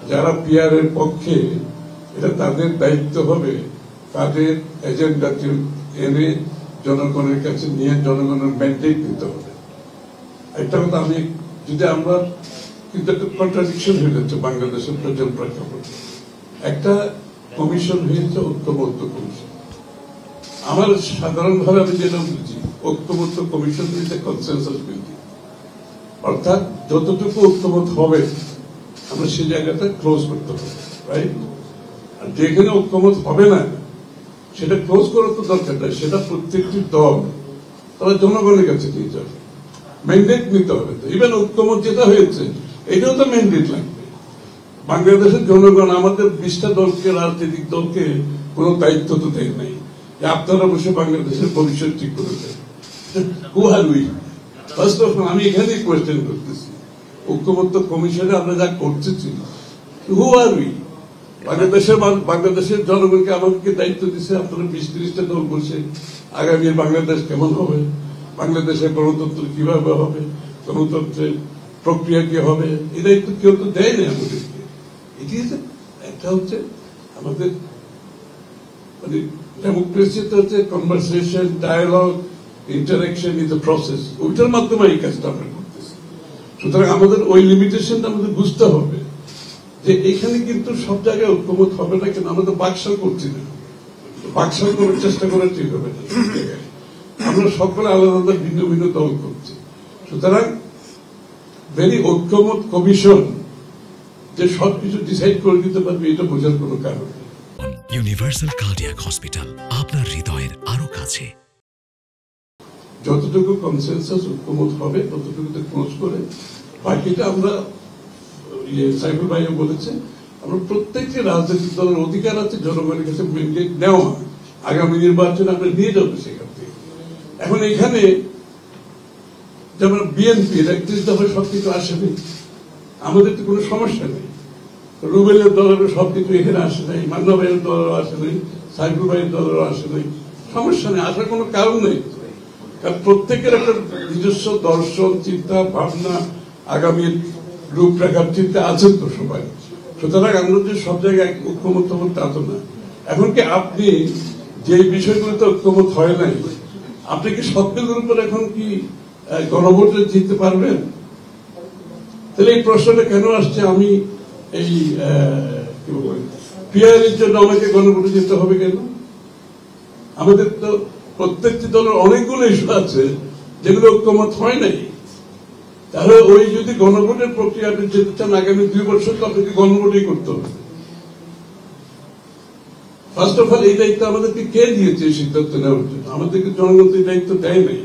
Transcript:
যারা পিআর এর পক্ষে, এটা তাদের দায়িত্ব হবে তাদের এজেন্ডা এনে জনগণের কাছে নিয়ে জনগণের ম্যান্ডেট দিতে হবে। একটা কথা আমি যদি আমরা কিন্তু একটা কন্ট্রাডিকশন হয়ে যাচ্ছে বাংলাদেশের প্রেজেন্ট প্রেক্ষাপটে। একটা কমিশন হয়েছে ঐক্যবদ্ধ কমিশন। আমার সাধারণভাবে আমি যেটা বুঝি, ঐক্যবদ্ধ কমিশন হয়েছে কনসেনসাস বিল্ডিং, অর্থাৎ যতটুকু ঐক্যমত হবে আমরা সেই জায়গাটা ক্লোজ করতে হবে, রাইট? আর যেখানে ঐক্যমত হবে না সেটা ক্লোজ করার তো দরকার নাই, সেটা প্রত্যেকটি দল তারা জনগণের কাছে নিয়ে যাবে, ম্যান্ডেট নিতে হবে। তো ইভেন ঐক্যমত যেটা হয়েছে এটাও তো ম্যান্ডেট লাগবে। বাংলাদেশের জনগণ আমাদের 20টা দলকে, রাজনৈতিক দলকে কোনো দায়িত্ব তো দেয় নাই যে আপনারা বসে বাংলাদেশের ভবিষ্যৎ ঠিক করে দেন। হু আর উই? ফার্স্ট অফ অল আমি এখানেই কোয়েশ্চেন করতেছি, ঐক্যবদ্ধ কমিশনে আমরা যা করতেছি, হু আর উই? বাংলাদেশের জনগণকে আমাদেরকে দায়িত্ব দিচ্ছে, আপনারা 20-30টা দল বসে আগামী বাংলাদেশ কেমন হবে, বাংলাদেশের গণতন্ত্র কিভাবে হবে, গণতন্ত্রের প্রক্রিয়া কি হবে, এই দায়িত্ব কেউ তো দেয় না আমাদেরকে। এটি একটা হচ্ছে আমাদের মানে ডেমোক্রেসিতে হচ্ছে conversation, dialogue, interaction is the process, ওইটার মাধ্যমে এই কাজটা আমরা করতেছি। সুতরাং আমাদের ওই লিমিটেশনটা আমাদের বুঝতে হবে যে এখানে কিন্তু সব জায়গায় ঐক্যমত হবে না, কিন্তু আমরা তো বাকশাল করছি না, বাকশাল করার চেষ্টা করে ঠিক হবে না। আমরা সকলে আলাদা আলাদা ভিন্ন ভিন্ন দল করছি। সুতরাং ভেরি ঐক্যমত কমিশন যে সবকিছু ডিসাইড করে দিতে পারবে এটা বোঝার কোনো কারণ নেই। ইউনিভার্সাল কার্ডিয়াক হসপিটাল, আপনার হৃদয়ের আরো কাছে। যতটুকু কনসেনসাস ঐক্যমত হবে ততটুকুতে ক্লোজ করে বাকিটা আমরা, সাইফুল ভাইও বলেছে, আমরা প্রত্যেকটি রাজনৈতিক দলের অধিকার আছে জনগণের কাছে ম্যান্ডেট নেওয়া, আগামী নির্বাচনে আমরা নিয়ে যাবো সেখান থেকে। এখন এখানে যেমন বিএনপির 31 দফায় সবকিছু আসেনি, আমাদের তো কোনো সমস্যা নেই। রুবেলের দলেরও সবকিছু এখানে আসে নাই, মান্না ভাইয়ের দলেরও আসে নাই, সাইফুল ভাইয়ের দলেরও আসে নাই, সমস্যা নেই, আসার কোনো কারণ নেই। কারণ প্রত্যেকের একটা নিজস্ব দর্শন, চিন্তা ভাবনা, আগামীর রূপরেখার চিন্তা আছেন তো সবাই। সুতরাং আমরা যে সব জায়গায় ঐক্যমত হবো তা তো না। এখন কি আপনি যে বিষয়গুলোতে ঐক্যমত হয় নাই, আপনি কি সবগুলোর উপর এখন কি গণভোটে জিততে পারবেন? তাহলে এই প্রশ্নটা কেন আসছে? আমি এই কি বলবো, পিআর এর জন্য আমাকে গণভোটে যেতে হবে কেন? আমাদের তো প্রত্যেকটি দলের অনেকগুলো ইস্যু আছে যেগুলো ঐক্যমত হয় নাই। তাহলে ওই যদি গণভোটের প্রক্রিয়াতে যেতে চান আগামী 2 বছর তো আপনাকে গণভোটই করতে হবে। ফার্স্ট অফ অল এই দায়িত্ব আমাদেরকে কে দিয়েছে এই সিদ্ধান্ত নেওয়ার জন্য? আমাদেরকে জনগণ এই দায়িত্ব দেয় নাই।